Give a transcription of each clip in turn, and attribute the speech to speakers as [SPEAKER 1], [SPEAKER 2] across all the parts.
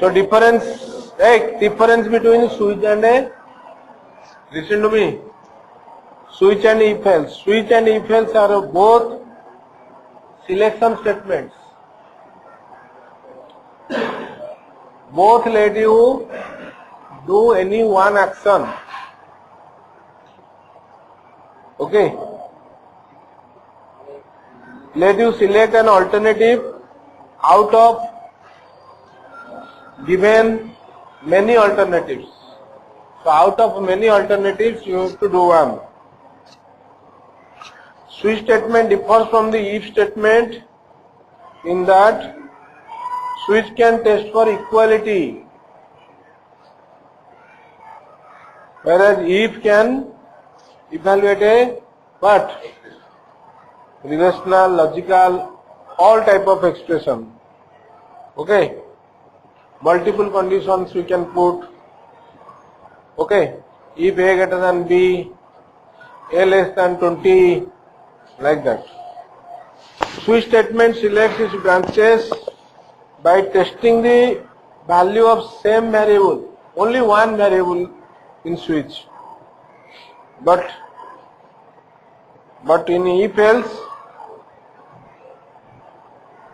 [SPEAKER 1] So difference between switch and a, listen to me, switch and if else. Switch and if else are both selection statements. Both let you do any one action. Okay. Let you select an alternative out of given many alternatives. So out of many alternatives you have to do one. Switch statement differs from the if statement in that switch can test for equality, whereas if can evaluate a what? Relational, logical, all type of expression. Okay. Multiple conditions we can put. Okay. If A greater than B, A less than 20, like that. Switch statement selects its branches by testing the value of same variable. Only one variable in switch. But in if else,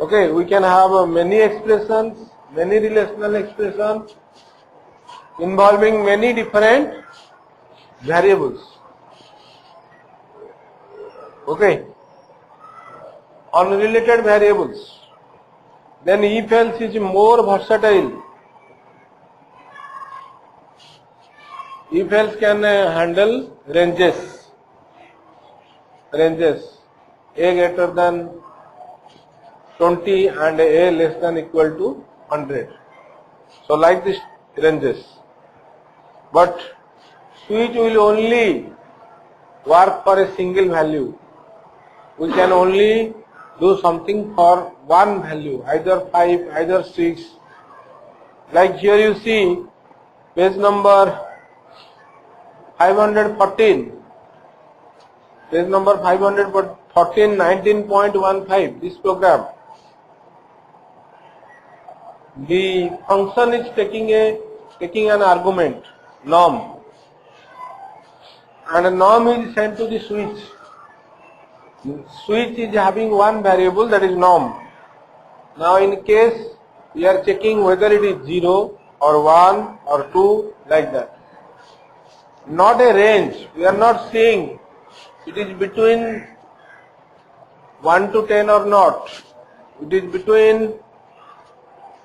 [SPEAKER 1] okay, we can have many expressions, many relational expressions involving many different variables. Okay, unrelated variables. Then if else is more versatile. If else can handle ranges. A greater than 20 and A less than equal to 100. So like this ranges. But switch will only work for a single value. We can only do something for one value, either 5, either 6. Like here you see page number 514. Page number 514, 19.15, this program. The function is taking an argument, norm, and a norm is sent to the switch. Switch is having one variable, that is norm. Now in case we are checking whether it is 0 or 1 or 2, like that. Not a range. We are not saying it is between 1 to 10 or not. It is between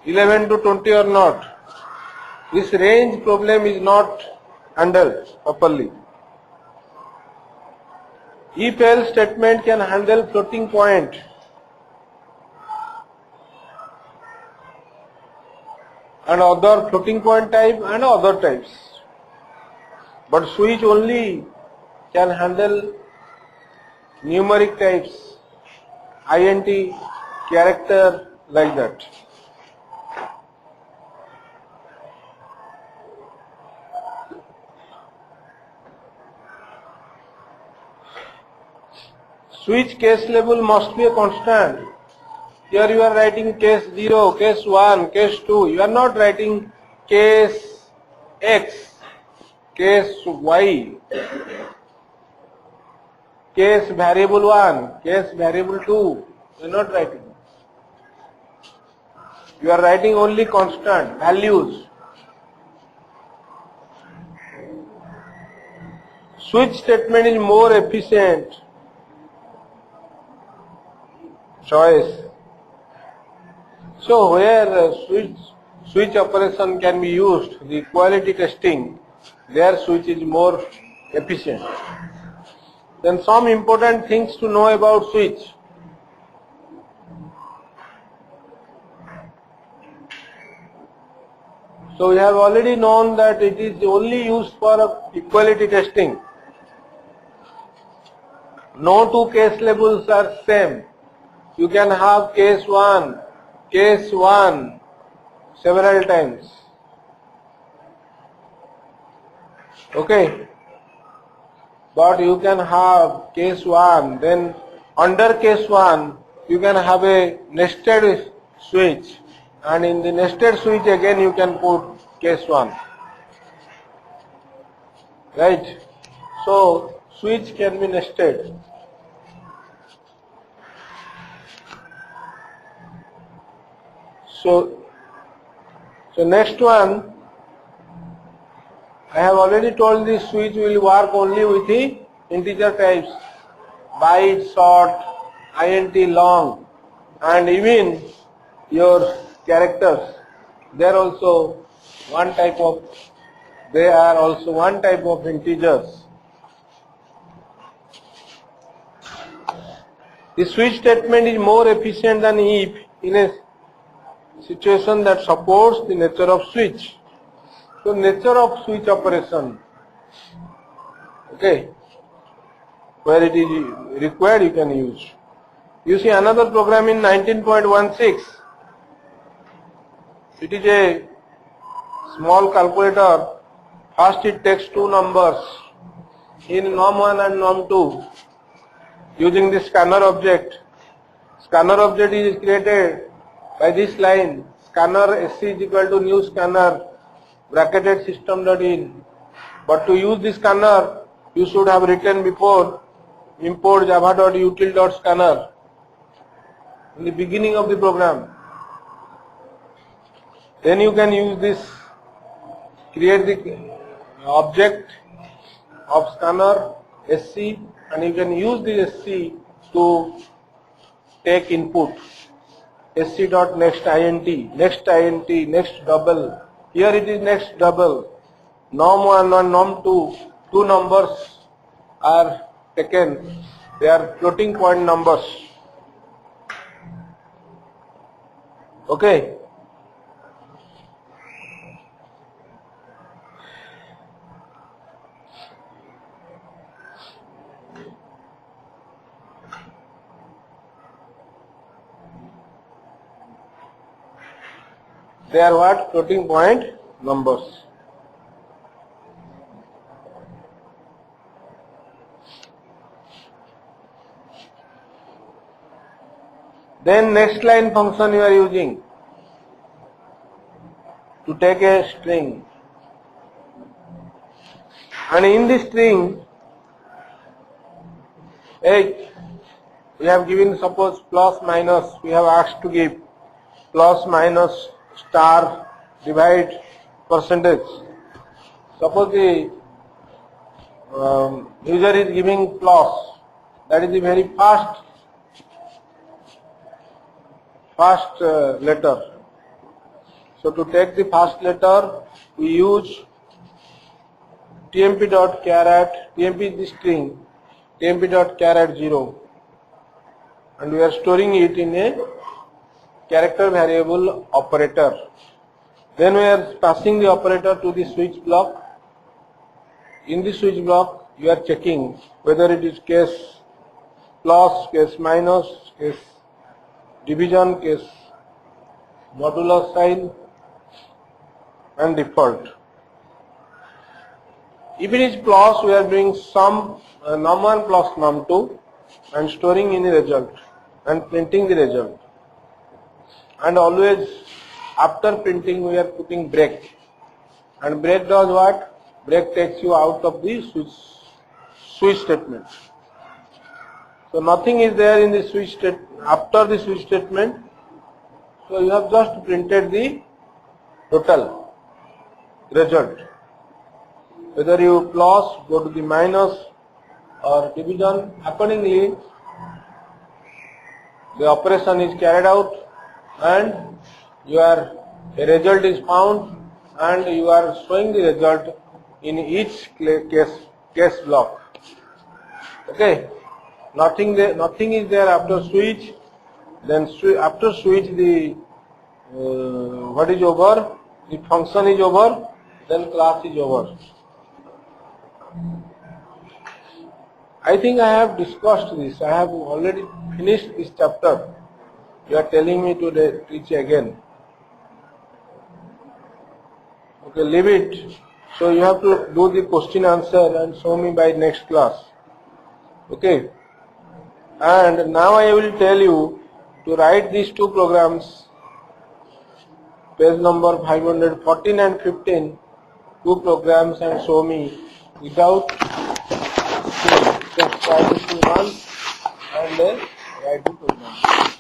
[SPEAKER 1] 11 to 20 or not. This range problem is not handled properly. If else statement can handle floating point. And other floating point type and other types. But switch only can handle numeric types, int, character, like that. Switch case label must be a constant. Here you are writing case 0, case 1, case 2. You are not writing case X, case Y, case variable 1, case variable 2. You are not writing. You are writing only constant values. Switch statement is more efficient choice. So where switch operation can be used, the quality testing, there switch is more efficient. Then some important things to know about switch. So we have already known that it is only used for equality testing. No two case labels are same. You can have case 1 several times. Okay. But you can have case 1, then under case 1 you can have a nested switch and in the nested switch again you can put case 1, right? So switch can be nested. So next one, I have already told this switch will work only with the integer types, byte, short, int, long, and even your characters. They are also one type of integers. The switch statement is more efficient than if in a situation that supports the nature of switch. So nature of switch operation, okay, where it is required you can use. You see another program in 19.16. It is a small calculator. First it takes two numbers in norm1 and norm2 using the scanner object. Scanner object is created by this line, scanner sc is equal to new scanner bracketed system.in. But to use this scanner, you should have written before import java.util.scanner in the beginning of the program. Then you can use this, create the object of scanner sc, and you can use the sc to take input. sc.next int, next double. Here it is next double. Norm1 and norm2, two numbers are taken. They are floating point numbers. Okay. They are what? Floating point numbers. Then next line function you are using to take a string, and in this string we have given, suppose plus minus, we have asked to give plus minus star divide percentage. Suppose the user is giving plus, that is a very fast letter. So to take the fast letter, we use tmp.char@, tmp is the string, tmp.char@0, and we are storing it in a character variable operator. Then we are passing the operator to the switch block. In the switch block, you are checking whether it is case plus, case minus, case division, case modulo sign, and default. If it is plus, we are doing sum num1 plus num2 and storing in the result and printing the result. And always after printing we are putting break, and break does what? Break takes you out of the switch statement. So nothing is there in the switch statement after the switch statement. So you have just printed the total result. Whether you plus, go to the minus or division, accordingly the operation is carried out and a result is found, and you are showing the result in each case block. Okay, nothing is there after switch. Then after switch the what is over? The function is over. Then class is over. I think I have discussed this. I have already finished this chapter. You are telling me to teach again. Okay, leave it. So you have to do the question answer and show me by next class. Okay. And now I will tell you to write these two programs page number 514 and 15, two programs and show me without seeing. Just try to see once and then write the program.